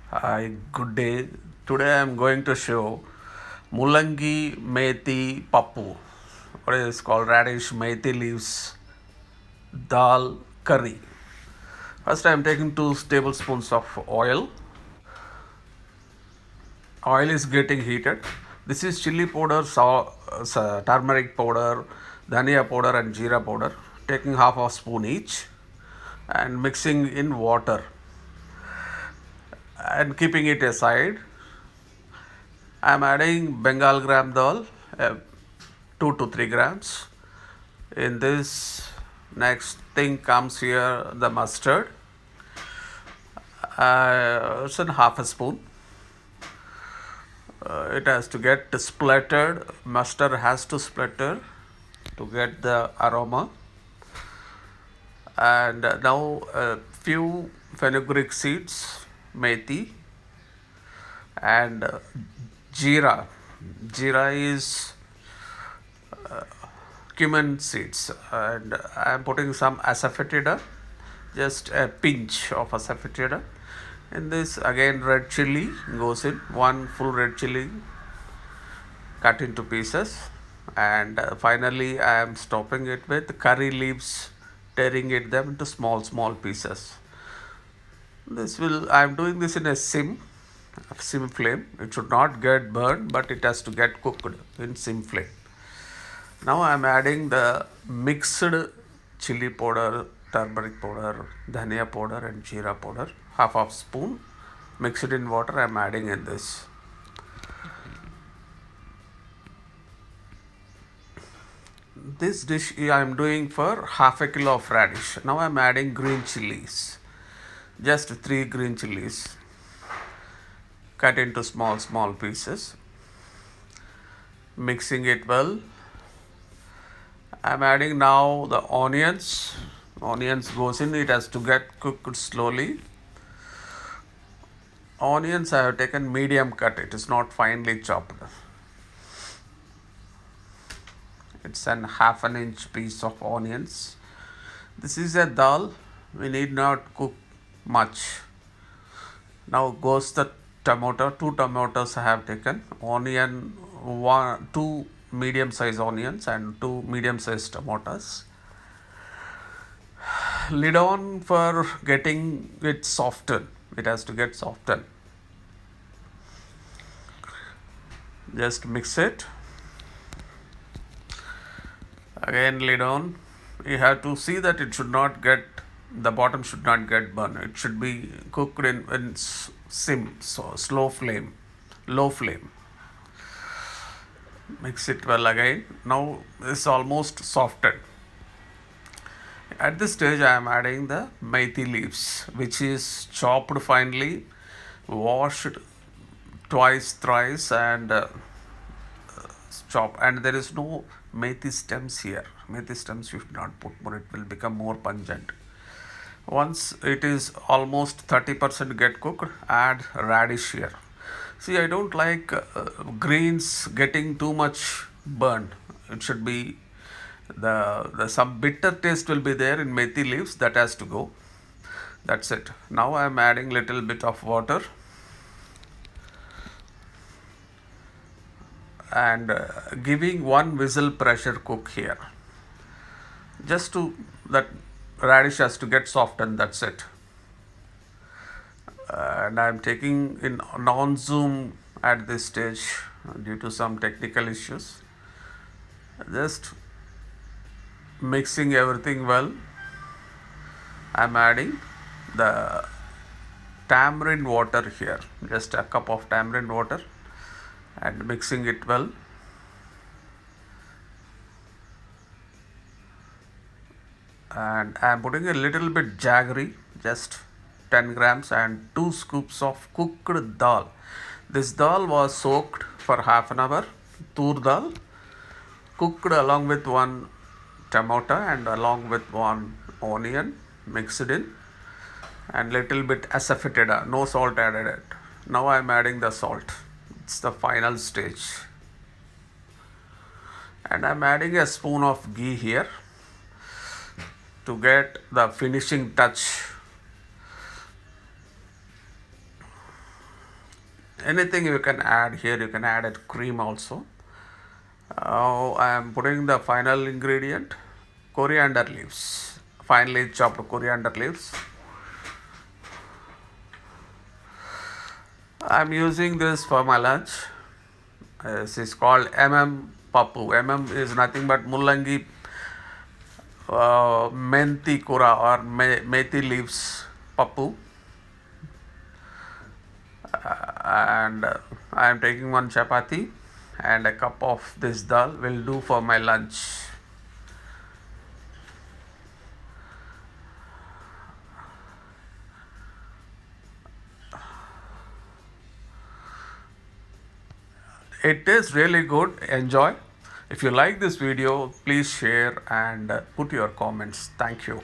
Hi, good day. Today I am going to show Mulangi Methi Pappu. What is called radish methi leaves dal curry. First I am taking 2 tablespoons of oil. Oil is getting heated. This is chili powder, turmeric powder, dhania powder and jeera powder. Taking half a spoon each and mixing in water and keeping it aside. I am adding Bengal gram dal, 2 to 3 grams. In this, next thing comes here the mustard. It's in half a spoon. It has to get splattered. Mustard has to splatter to get the aroma. And now a few fenugreek seeds, methi, and jeera. Jeera is cumin seeds, and I am putting some asafoetida, just a pinch of asafoetida. In this, again, red chili goes in, one full red chili cut into pieces, and finally, I am stopping it with curry leaves, tearing it them into small pieces. I am doing this in a sim flame. It should not get burned, but it has to get cooked in sim flame. Now I am adding the mixed chili powder, turmeric powder, dhania powder and jeera powder, half of spoon mixed in water. I am adding in this. This dish I am doing for half a kilo of radish. Now I am adding green chilies, just 3 green chilies cut into small pieces, mixing it well. I am adding now the onions. Onions goes in, it has to get cooked slowly. Onions I have taken medium cut, it is not finely chopped. It's an half an inch piece of onions. This is a dal, we need not cook much. Now goes the tomato, 2 tomatoes I have taken, onion, 2 medium size onions and 2 medium sized tomatoes. Lid on for getting it softened. It has to get softened. Just mix it. Again lid on. You have to see that it should not get, the bottom should not get burned. It should be cooked in slow flame, low flame. Mix it well again. Now it's almost softened. At this stage, I am adding the methi leaves, which is chopped finely, washed twice, thrice, and chopped. And there is no methi stems here. Methi stems you should not put more; it will become more pungent. Once it is almost 30% get cooked, add radish here. See, I don't like greens getting too much burned. It should be the some bitter taste will be there in methi leaves, that has to go. That's it. Now I am adding little bit of water and giving one whistle pressure cook here, just to that radish has to get softened. That's it. And I am taking in non-zoom at this stage due to some technical issues. Just mixing everything well. I am adding the tamarind water here, just a cup of tamarind water, and mixing it well. And I am putting a little bit jaggery, just 10 grams, and 2 scoops of cooked dal. This dal was soaked for half an hour, tur dal, cooked along with one tomato and along with one onion, mixed in, and little bit asafoetida, no salt added it. Now I am adding the salt. It's the final stage. And I am adding a spoon of ghee here to get the finishing touch. anything you can add here. You can add a cream also. Now I am putting the final ingredient, coriander leaves, finely chopped coriander leaves. I am using this for my lunch. This is called Pappu. Is nothing but Mullangi Menti Kura or Methi leaves Pappu. And I am taking one chapati and a cup of this dal will do for my lunch. It is really good. Enjoy. If you like this video, please share and put your comments. Thank you.